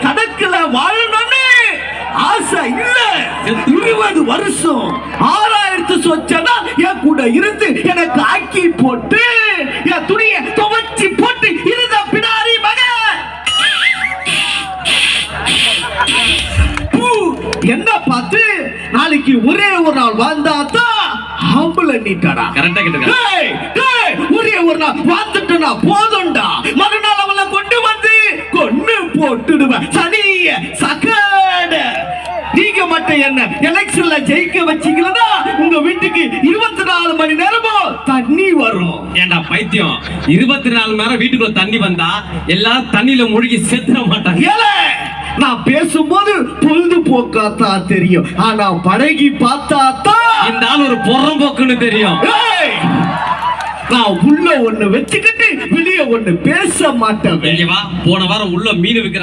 கணக்குல வாழணும்னு ஆசை இல்ல. 20 வருஷம் 6000 சொச்சனா என் கூட இருந்து எனக்கு ஆக்கி போட்டு என் துணியை துவைச்சி போட்டு இருந்த பிடாரி மகன் என்ன பார்த்து நாளைக்கு ஒரே ஒரு நாள் வாழ்ந்தாதான் ஆம்பளை நீட்டாடா. கரெக்டா கேட்டுக்க. ஒரே ஒரு நாள் வாழ்ந்துட்டா போதும்டா. மறுநாள் அவளை கொண்டு வந்து கொண்டு போட்டுடுவேன். சனிய சகட நீங்க மட்டும் என்ன எலெக்ஷன்ல ஜெயிக்க வச்சீங்களா உங்க வீட்டுக்கு 24 மணி நேரமும் தண்ணி வரும். ஏண்டா பைத்தியம், 24 மணி நேரம் வீட்டுக்குள்ள தண்ணி வந்தா எல்லாரும் தண்ணியில மூழ்கி செத்துற மாட்டாங்க. நான் பேசும்போது பொழுதுபோக்காத்தான் தெரியும், ஆனா பழகி பார்த்தாத்தான் இந்த ஆள் ஒரு பொறம்போக்குன்னு தெரியும். நான் உள்ள ஒண்ணு வச்சுக்கிட்டு வெளியே ஒண்ணு பேச மாட்டேன். போன வாரம் உள்ள மீன் விக்கிற